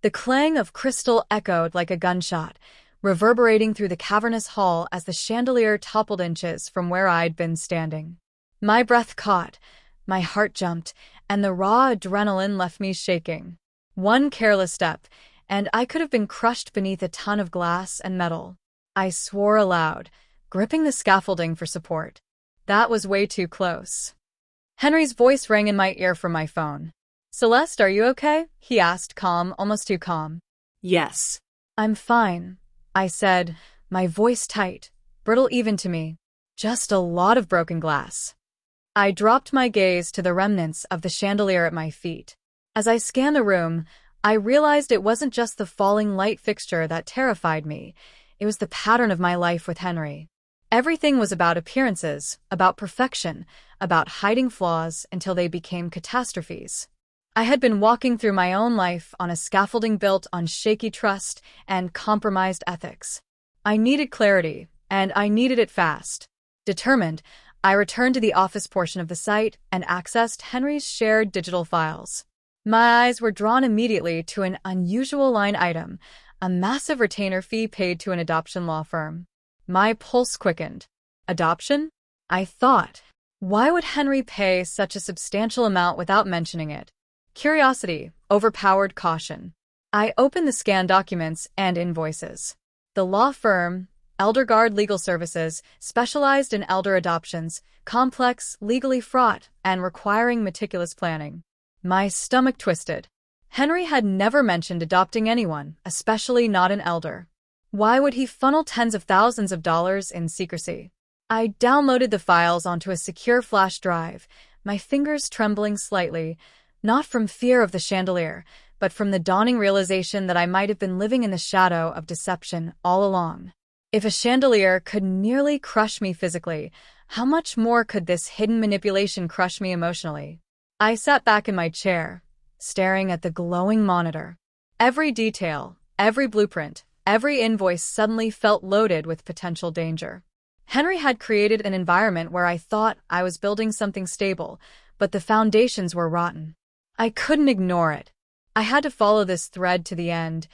The clang of crystal echoed like a gunshot, reverberating through the cavernous hall as the chandelier toppled inches from where I'd been standing. My breath caught, my heart jumped, and the raw adrenaline left me shaking. One careless step, and I could have been crushed beneath a ton of glass and metal. I swore aloud, gripping the scaffolding for support. That was way too close. Henry's voice rang in my ear from my phone. "Celeste, are you okay?" he asked, calm, almost too calm. Yes. "I'm fine," I said, my voice tight, brittle even to me. Just a lot of broken glass. I dropped my gaze to the remnants of the chandelier at my feet. As I scanned the room, I realized it wasn't just the falling light fixture that terrified me. It was the pattern of my life with Henry. Everything was about appearances, about perfection, about hiding flaws until they became catastrophes. I had been walking through my own life on a scaffolding built on shaky trust and compromised ethics. I needed clarity, and I needed it fast. Determined, I returned to the office portion of the site and accessed Henry's shared digital files. My eyes were drawn immediately to an unusual line item, a massive retainer fee paid to an adoption law firm. My pulse quickened. Adoption? I thought. Why would Henry pay such a substantial amount without mentioning it? Curiosity overpowered caution. I opened the scanned documents and invoices. The law firm, Elderguard Legal Services, specialized in elder adoptions, complex, legally fraught, and requiring meticulous planning. My stomach twisted. Henry had never mentioned adopting anyone, especially not an elder. Why would he funnel tens of thousands of dollars in secrecy? I downloaded the files onto a secure flash drive, my fingers trembling slightly, not from fear of the chandelier, but from the dawning realization that I might have been living in the shadow of deception all along. If a chandelier could nearly crush me physically, how much more could this hidden manipulation crush me emotionally? I sat back in my chair, staring at the glowing monitor. Every detail, every blueprint, every invoice suddenly felt loaded with potential danger. Henry had created an environment where I thought I was building something stable, but the foundations were rotten. I couldn't ignore it. I had to follow this thread to the end,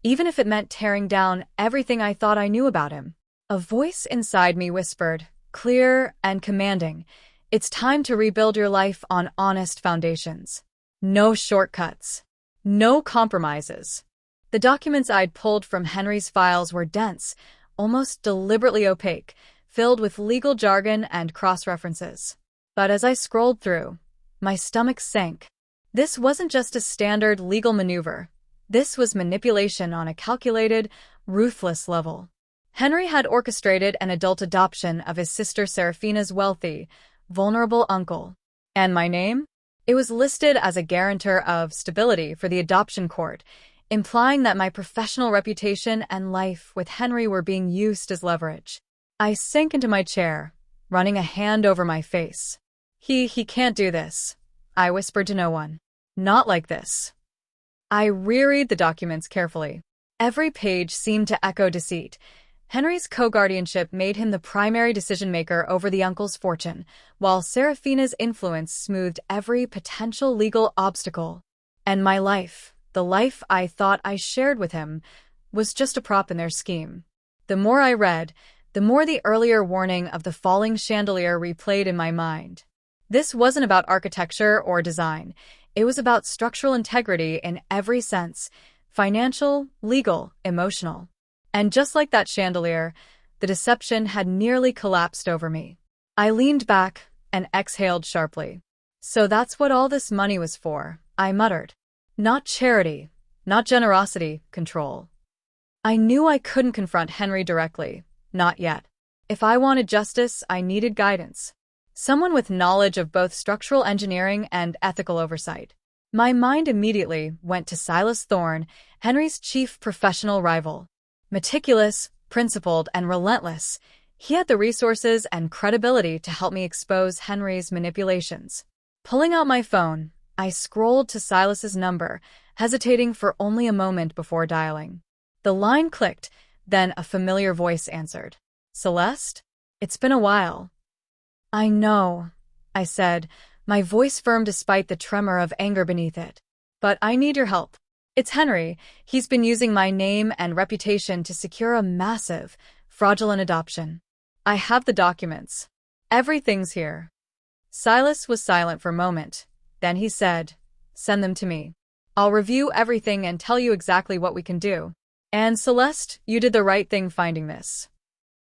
even if it meant tearing down everything I thought I knew about him. A voice inside me whispered, clear and commanding, "It's time to rebuild your life on honest foundations. No shortcuts. No compromises." The documents I'd pulled from Henry's files were dense, almost deliberately opaque, filled with legal jargon and cross-references. But as I scrolled through, my stomach sank. This wasn't just a standard legal maneuver. This was manipulation on a calculated, ruthless level. Henry had orchestrated an adult adoption of his sister Serafina's wealthy, vulnerable uncle. And my name? It was listed as a guarantor of stability for the adoption court, implying that my professional reputation and life with Henry were being used as leverage. I sank into my chair, running a hand over my face. He can't do this," I whispered to no one. "Not like this." I reread the documents carefully. Every page seemed to echo deceit. Henry's co-guardianship made him the primary decision-maker over the uncle's fortune, while Serafina's influence smoothed every potential legal obstacle. And my life, the life I thought I shared with him, was just a prop in their scheme. The more I read, the more the earlier warning of the falling chandelier replayed in my mind. This wasn't about architecture or design. It was about structural integrity in every sense: financial, legal, emotional. And just like that chandelier, the deception had nearly collapsed over me. I leaned back and exhaled sharply. "So that's what all this money was for," I muttered. "Not charity, not generosity, control." I knew I couldn't confront Henry directly, not yet. If I wanted justice, I needed guidance. Someone with knowledge of both structural engineering and ethical oversight. My mind immediately went to Silas Thorne, Henry's chief professional rival. Meticulous, principled, and relentless, he had the resources and credibility to help me expose Henry's manipulations. Pulling out my phone, I scrolled to Silas's number, hesitating for only a moment before dialing. The line clicked, then a familiar voice answered. "Celeste? It's been a while." "I know," I said, my voice firm despite the tremor of anger beneath it. "But I need your help." It's Henry. He's been using my name and reputation to secure a massive, fraudulent adoption. I have the documents. Everything's here. Silas was silent for a moment. Then he said, "Send them to me. I'll review everything and tell you exactly what we can do. And Celeste, you did the right thing finding this."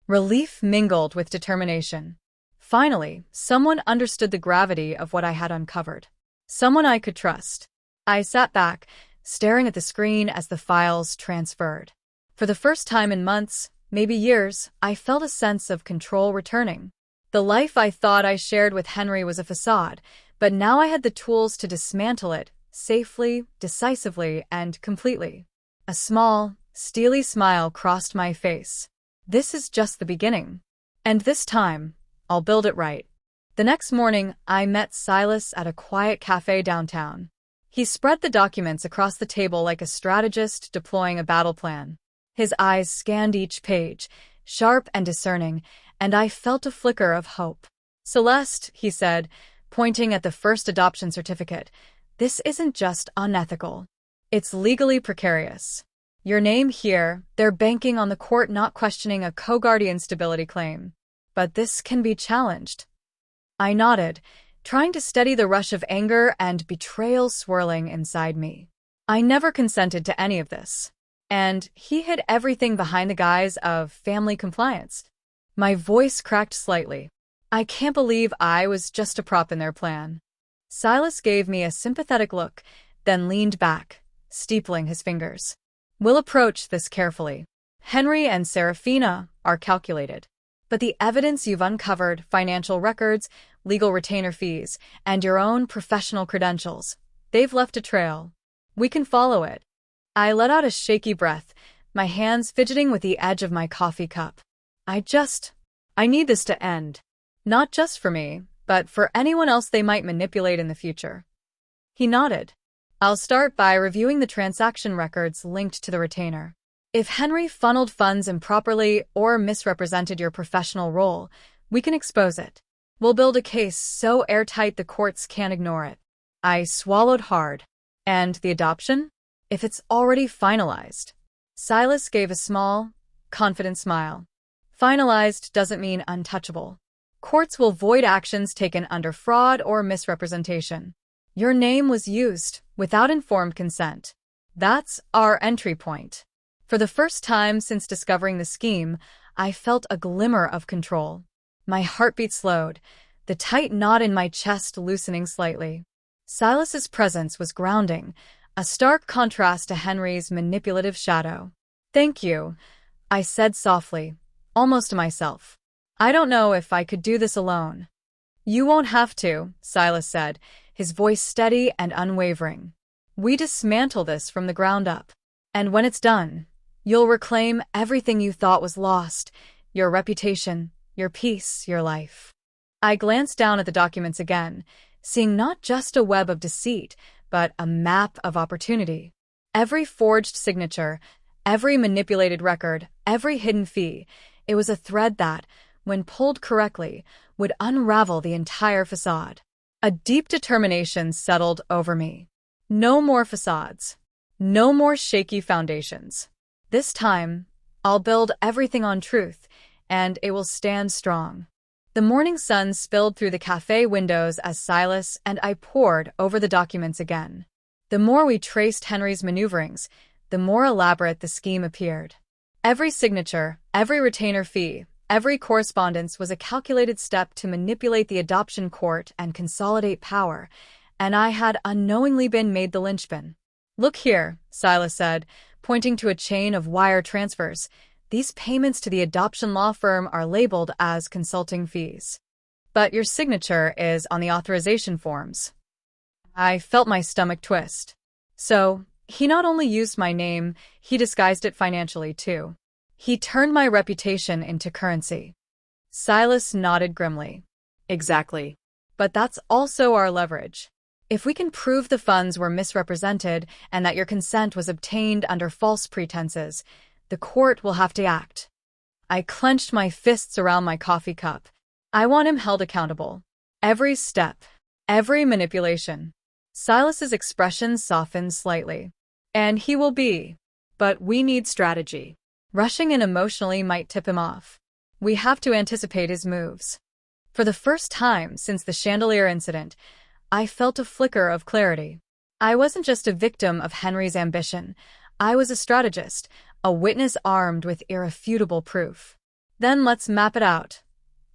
Relief mingled with determination. Finally, someone understood the gravity of what I had uncovered. Someone I could trust. I sat back, staring at the screen as the files transferred. For the first time in months, maybe years, I felt a sense of control returning. The life I thought I shared with Henry was a facade, but now I had the tools to dismantle it, safely, decisively, and completely. A small, steely smile crossed my face. This is just the beginning. And this time, I'll build it right. The next morning, I met Silas at a quiet cafe downtown. He spread the documents across the table like a strategist deploying a battle plan. His eyes scanned each page, sharp and discerning, and I felt a flicker of hope. "Celeste," he said, pointing at the first adoption certificate, "this isn't just unethical. It's legally precarious. Your name here, they're banking on the court not questioning a co-guardian stability claim. But this can be challenged." I nodded, trying to steady the rush of anger and betrayal swirling inside me. I never consented to any of this. And he hid everything behind the guise of family compliance. My voice cracked slightly. I can't believe I was just a prop in their plan. Silas gave me a sympathetic look, then leaned back, steepling his fingers. "We'll approach this carefully. Henry and Serafina are calculated. But the evidence you've uncovered, financial records, legal retainer fees, and your own professional credentials, they've left a trail. We can follow it." I let out a shaky breath, my hands fidgeting with the edge of my coffee cup. I need this to end. Not just for me, but for anyone else they might manipulate in the future. He nodded. "I'll start by reviewing the transaction records linked to the retainer. If Henry funneled funds improperly or misrepresented your professional role, we can expose it. We'll build a case so airtight the courts can't ignore it." I swallowed hard. "And the adoption? If it's already finalized?" Silas gave a small, confident smile. "Finalized doesn't mean untouchable. Courts will void actions taken under fraud or misrepresentation. Your name was used without informed consent. That's our entry point." For the first time since discovering the scheme, I felt a glimmer of control. My heartbeat slowed, the tight knot in my chest loosening slightly. Silas's presence was grounding, a stark contrast to Henry's manipulative shadow. "Thank you," I said softly, almost to myself. "I don't know if I could do this alone." "You won't have to," Silas said, his voice steady and unwavering. "We dismantle this from the ground up. And when it's done, you'll reclaim everything you thought was lost, your reputation, your peace, your life." I glanced down at the documents again, seeing not just a web of deceit, but a map of opportunity. Every forged signature, every manipulated record, every hidden fee, it was a thread that, when pulled correctly, would unravel the entire facade. A deep determination settled over me. No more facades. No more shaky foundations. This time, I'll build everything on truth, and it will stand strong. The morning sun spilled through the cafe windows as Silas and I pored over the documents again. The more we traced Henry's maneuverings, the more elaborate the scheme appeared. Every signature, every retainer fee, every correspondence was a calculated step to manipulate the adoption court and consolidate power, and I had unknowingly been made the linchpin. "Look here," Silas said, pointing to a chain of wire transfers. "These payments to the adoption law firm are labeled as consulting fees. But your signature is on the authorization forms." I felt my stomach twist. So, he not only used my name, he disguised it financially too. He turned my reputation into currency. Silas nodded grimly. "Exactly. But that's also our leverage. If we can prove the funds were misrepresented and that your consent was obtained under false pretenses, the court will have to act." I clenched my fists around my coffee cup. I want him held accountable. Every step, every manipulation. Silas's expression softened slightly. And he will be. But we need strategy. Rushing in emotionally might tip him off. We have to anticipate his moves. For the first time since the Chandelier incident, I felt a flicker of clarity. I wasn't just a victim of Henry's ambition. I was a strategist, a witness armed with irrefutable proof. Then let's map it out,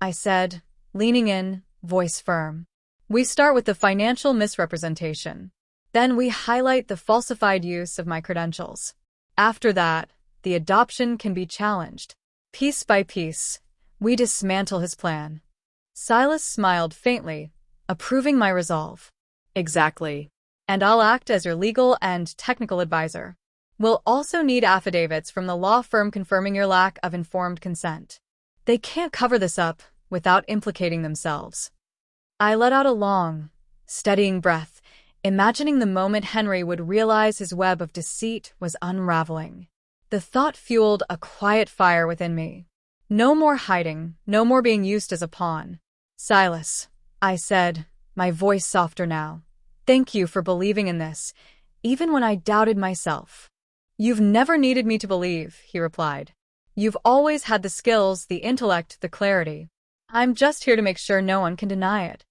I said, leaning in, voice firm. We start with the financial misrepresentation. Then we highlight the falsified use of my credentials. After that, the adoption can be challenged. Piece by piece, we dismantle his plan. Silas smiled faintly, approving my resolve. Exactly. And I'll act as your legal and technical advisor. We'll also need affidavits from the law firm confirming your lack of informed consent. They can't cover this up without implicating themselves. I let out a long, steadying breath, imagining the moment Henry would realize his web of deceit was unraveling. The thought fueled a quiet fire within me. No more hiding, no more being used as a pawn. Silas, I said, my voice softer now. Thank you for believing in this, even when I doubted myself. You've never needed me to believe, he replied. You've always had the skills, the intellect, the clarity. I'm just here to make sure no one can deny it.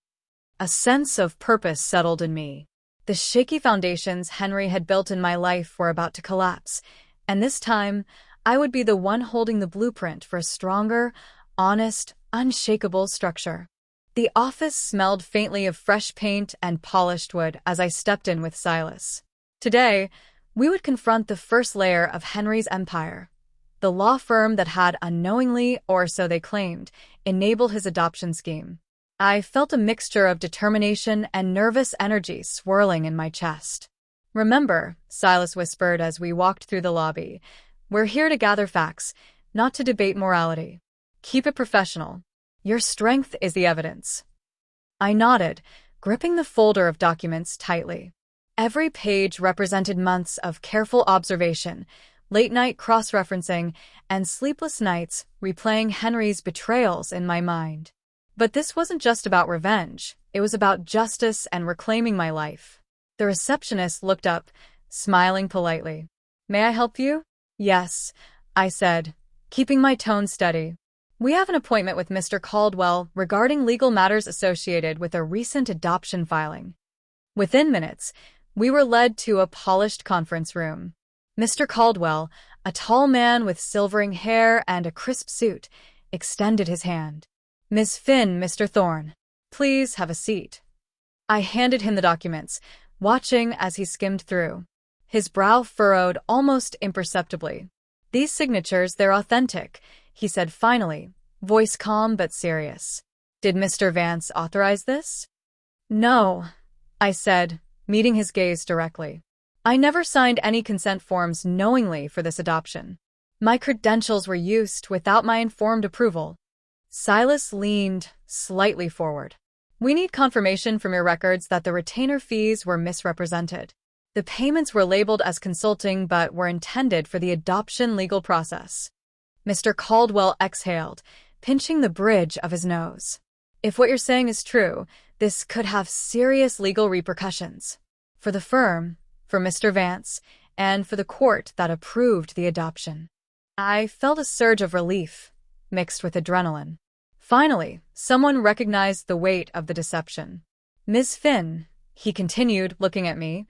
A sense of purpose settled in me. The shaky foundations Henry had built in my life were about to collapse, and this time, I would be the one holding the blueprint for a stronger, honest, unshakable structure. The office smelled faintly of fresh paint and polished wood as I stepped in with Silas. Today, we would confront the first layer of Henry's empire, the law firm that had unknowingly, or so they claimed, enabled his adoption scheme. I felt a mixture of determination and nervous energy swirling in my chest. Remember, Silas whispered as we walked through the lobby, we're here to gather facts, not to debate morality. Keep it professional. Your strength is the evidence. I nodded, gripping the folder of documents tightly. Every page represented months of careful observation, late-night cross-referencing, and sleepless nights replaying Henry's betrayals in my mind. But this wasn't just about revenge. It was about justice and reclaiming my life. The receptionist looked up, smiling politely. May I help you? Yes, I said, keeping my tone steady. We have an appointment with Mr. Caldwell regarding legal matters associated with a recent adoption filing. Within minutes, we were led to a polished conference room. Mr. Caldwell, a tall man with silvering hair and a crisp suit, extended his hand. Miss Finn, Mr. Thorne, please have a seat. I handed him the documents, watching as he skimmed through. His brow furrowed almost imperceptibly. These signatures, they're authentic, he said finally, voice calm but serious. Did Mr. Vance authorize this? No, I said, meeting his gaze directly. I never signed any consent forms knowingly for this adoption. My credentials were used without my informed approval. Silas leaned slightly forward. We need confirmation from your records that the retainer fees were misrepresented. The payments were labeled as consulting but were intended for the adoption legal process. Mr. Caldwell exhaled, pinching the bridge of his nose. If what you're saying is true, this could have serious legal repercussions. For the firm, for Mr. Vance, and for the court that approved the adoption. I felt a surge of relief, mixed with adrenaline. Finally, someone recognized the weight of the deception. Ms. Finn, he continued, looking at me,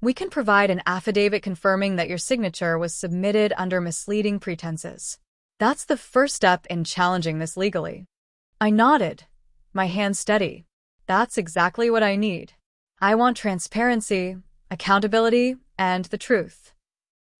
we can provide an affidavit confirming that your signature was submitted under misleading pretenses. That's the first step in challenging this legally. I nodded, my hand steady. That's exactly what I need. I want transparency, accountability, and the truth.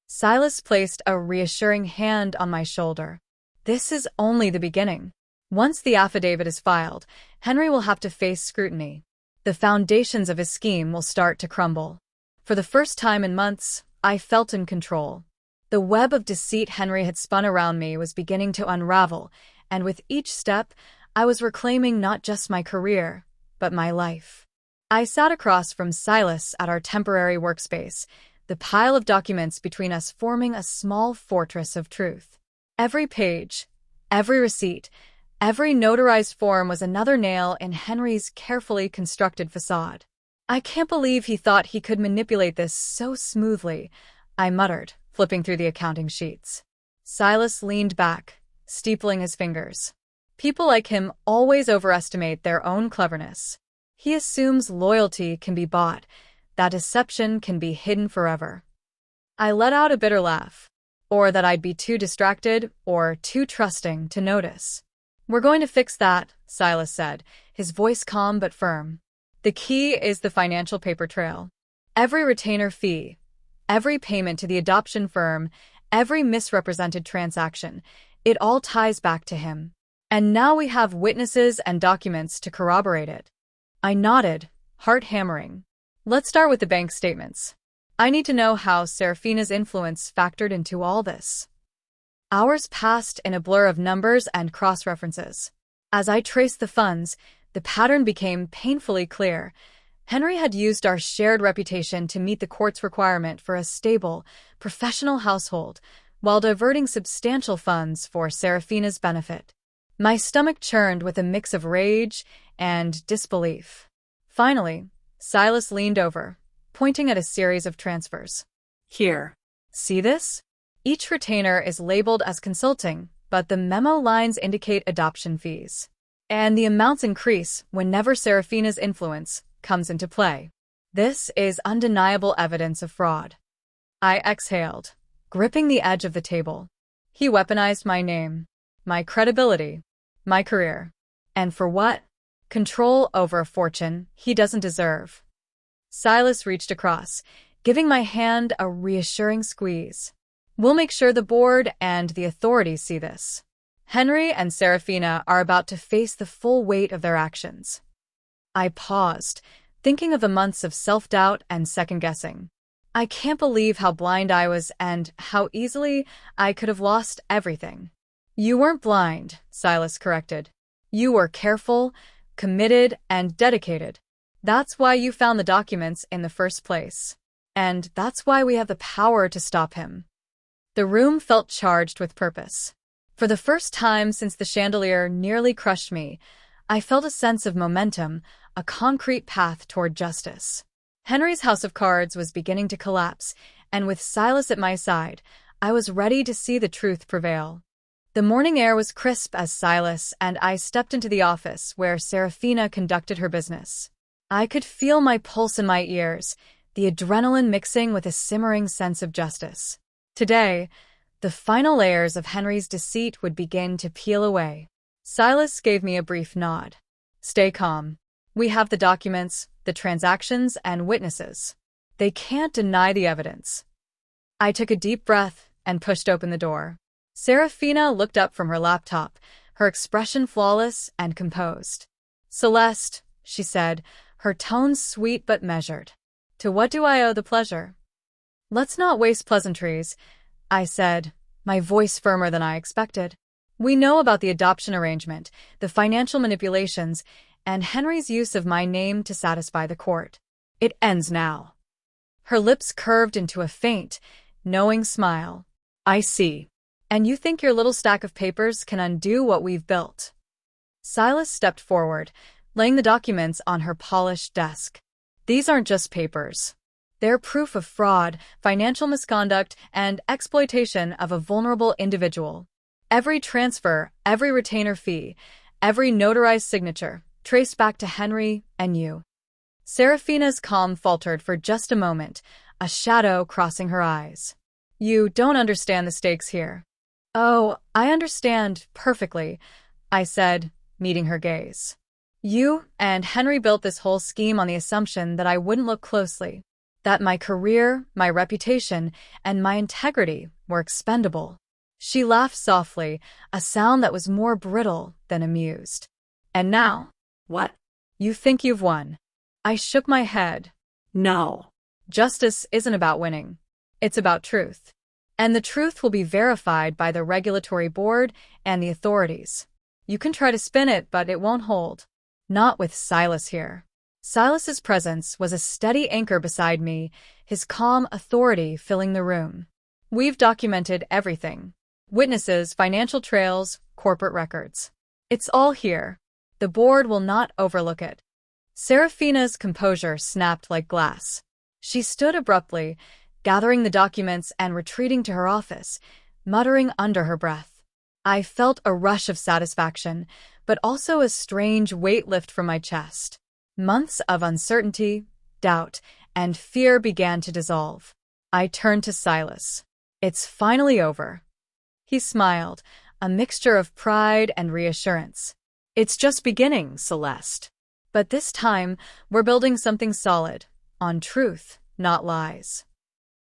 Silas placed a reassuring hand on my shoulder. This is only the beginning. Once the affidavit is filed, Henry will have to face scrutiny. The foundations of his scheme will start to crumble. For the first time in months, I felt in control. The web of deceit Henry had spun around me was beginning to unravel, and with each step, I was reclaiming not just my career, but my life. I sat across from Silas at our temporary workspace, the pile of documents between us forming a small fortress of truth. Every page, every receipt, every notarized form was another nail in Henry's carefully constructed facade. I can't believe he thought he could manipulate this so smoothly, I muttered, flipping through the accounting sheets. Silas leaned back, steepling his fingers. People like him always overestimate their own cleverness. He assumes loyalty can be bought, that deception can be hidden forever. I let out a bitter laugh. Or that I'd be too distracted or too trusting to notice. "We're going to fix that," Silas said, his voice calm but firm. "The key is the financial paper trail. Every retainer fee, every payment to the adoption firm, every misrepresented transaction, it all ties back to him. And now we have witnesses and documents to corroborate it." I nodded, heart hammering. "Let's start with the bank statements. I need to know how Serafina's influence factored into all this." Hours passed in a blur of numbers and cross-references. As I traced the funds, the pattern became painfully clear. Henry had used our shared reputation to meet the court's requirement for a stable, professional household, while diverting substantial funds for Serafina's benefit. My stomach churned with a mix of rage and disbelief. Finally, Silas leaned over, pointing at a series of transfers. "Here. See this? Each retainer is labeled as consulting, but the memo lines indicate adoption fees. And the amounts increase whenever Serafina's influence comes into play. This is undeniable evidence of fraud." I exhaled, gripping the edge of the table. He weaponized my name, my credibility, my career. And for what? Control over a fortune he doesn't deserve. Silas reached across, giving my hand a reassuring squeeze. "We'll make sure the board and the authorities see this. Henry and Serafina are about to face the full weight of their actions." I paused, thinking of the months of self-doubt and second-guessing. I can't believe how blind I was and how easily I could have lost everything. "You weren't blind," Silas corrected. "You were careful, committed, and dedicated. That's why you found the documents in the first place. And that's why we have the power to stop him." The room felt charged with purpose. For the first time since the chandelier nearly crushed me, I felt a sense of momentum, a concrete path toward justice. Henry's house of cards was beginning to collapse, and with Silas at my side, I was ready to see the truth prevail. The morning air was crisp as Silas and I stepped into the office where Serafina conducted her business. I could feel my pulse in my ears, the adrenaline mixing with a simmering sense of justice. Today, the final layers of Henry's deceit would begin to peel away. Silas gave me a brief nod. "Stay calm. We have the documents, the transactions, and witnesses. They can't deny the evidence." I took a deep breath and pushed open the door. Serafina looked up from her laptop, her expression flawless and composed. "Celeste," she said, her tone sweet but measured. "To what do I owe the pleasure?" "Let's not waste pleasantries," I said, my voice firmer than I expected. "We know about the adoption arrangement, the financial manipulations, and Henry's use of my name to satisfy the court. It ends now." Her lips curved into a faint, knowing smile. "I see. And you think your little stack of papers can undo what we've built?" Silas stepped forward, laying the documents on her polished desk. "These aren't just papers. They're proof of fraud, financial misconduct, and exploitation of a vulnerable individual. Every transfer, every retainer fee, every notarized signature, traced back to Henry and you." Serafina's calm faltered for just a moment, a shadow crossing her eyes. "You don't understand the stakes here." "Oh, I understand perfectly," I said, meeting her gaze. "You and Henry built this whole scheme on the assumption that I wouldn't look closely, that my career, my reputation, and my integrity were expendable." She laughed softly, a sound that was more brittle than amused. "And now, what? You think you've won?" I shook my head. "No. Justice isn't about winning. It's about truth. And the truth will be verified by the regulatory board and the authorities. You can try to spin it, but it won't hold. Not with Silas here." Silas's presence was a steady anchor beside me, his calm authority filling the room. "We've documented everything. Witnesses, financial trails, corporate records. It's all here. The board will not overlook it." Serafina's composure snapped like glass. She stood abruptly, gathering the documents and retreating to her office, muttering under her breath. I felt a rush of satisfaction, but also a strange weight lift from my chest. Months of uncertainty, doubt, and fear began to dissolve. I turned to Silas. "It's finally over." He smiled, a mixture of pride and reassurance. "It's just beginning, Celeste. But this time, we're building something solid, on truth, not lies."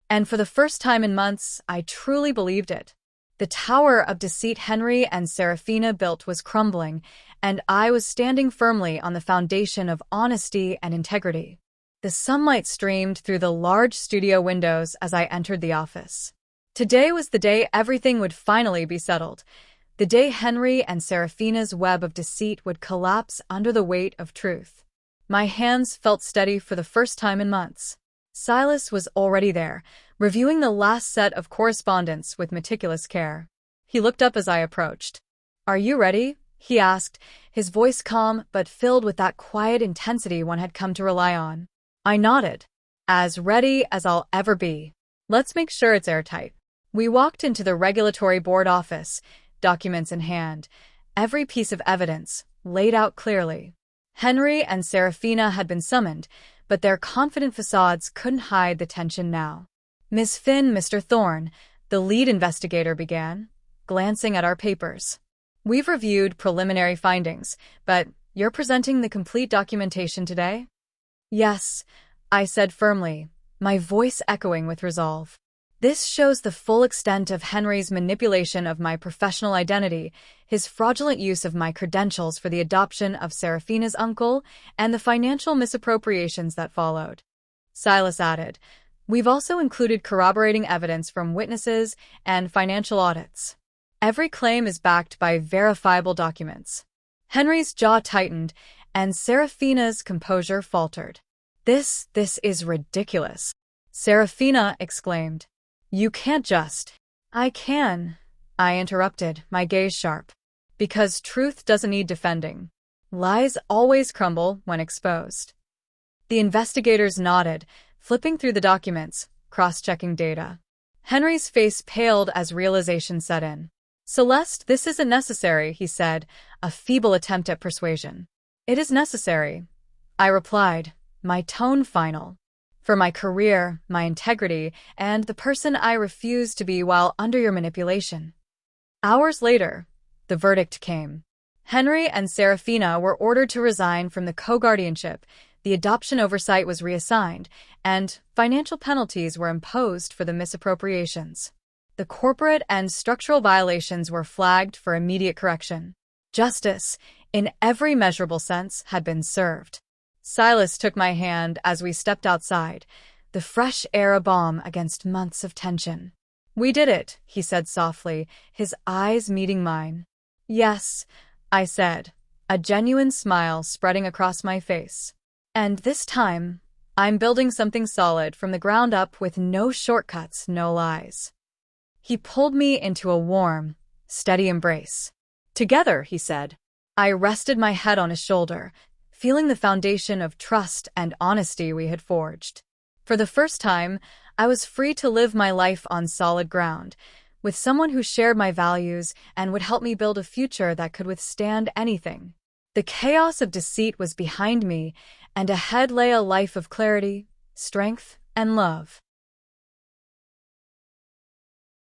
And for the first time in months, I truly believed it. The tower of deceit Henry and Serafina built was crumbling, and I was standing firmly on the foundation of honesty and integrity. The sunlight streamed through the large studio windows as I entered the office. Today was the day everything would finally be settled. The day Henry and Serafina's web of deceit would collapse under the weight of truth. My hands felt steady for the first time in months. Silas was already there, reviewing the last set of correspondence with meticulous care. He looked up as I approached. "Are you ready?" he asked, his voice calm but filled with that quiet intensity one had come to rely on. I nodded. "As ready as I'll ever be. Let's make sure it's airtight." We walked into the regulatory board office, documents in hand, every piece of evidence laid out clearly. Henry and Serafina had been summoned, but their confident facades couldn't hide the tension now. "Miss Finn, Mr. Thorne," the lead investigator began, glancing at our papers. "We've reviewed preliminary findings, but you're presenting the complete documentation today?" "Yes," I said firmly, my voice echoing with resolve. "This shows the full extent of Henry's manipulation of my professional identity, his fraudulent use of my credentials for the adoption of Serafina's uncle, and the financial misappropriations that followed." Silas added, "We've also included corroborating evidence from witnesses and financial audits. Every claim is backed by verifiable documents." Henry's jaw tightened, and Serafina's composure faltered. This is ridiculous," Serafina exclaimed. "You can't just—" "I can," I interrupted, my gaze sharp. "Because truth doesn't need defending. Lies always crumble when exposed." The investigators nodded, flipping through the documents, cross-checking data. Henry's face paled as realization set in. "Celeste, this isn't necessary," he said, a feeble attempt at persuasion. "It is necessary," I replied, my tone final. "For my career, my integrity, and the person I refuse to be while under your manipulation." Hours later, the verdict came. Henry and Serafina were ordered to resign from the co-guardianship, the adoption oversight was reassigned, and financial penalties were imposed for the misappropriations. The corporate and structural violations were flagged for immediate correction. Justice, in every measurable sense, had been served. Silas took my hand as we stepped outside, the fresh air a balm against months of tension. "We did it," he said softly, his eyes meeting mine. "Yes," I said, a genuine smile spreading across my face. "And this time, I'm building something solid from the ground up with no shortcuts, no lies." He pulled me into a warm, steady embrace. "Together," he said. I rested my head on his shoulder, feeling the foundation of trust and honesty we had forged. For the first time, I was free to live my life on solid ground, with someone who shared my values and would help me build a future that could withstand anything. The chaos of deceit was behind me, and ahead lay a life of clarity, strength, and love.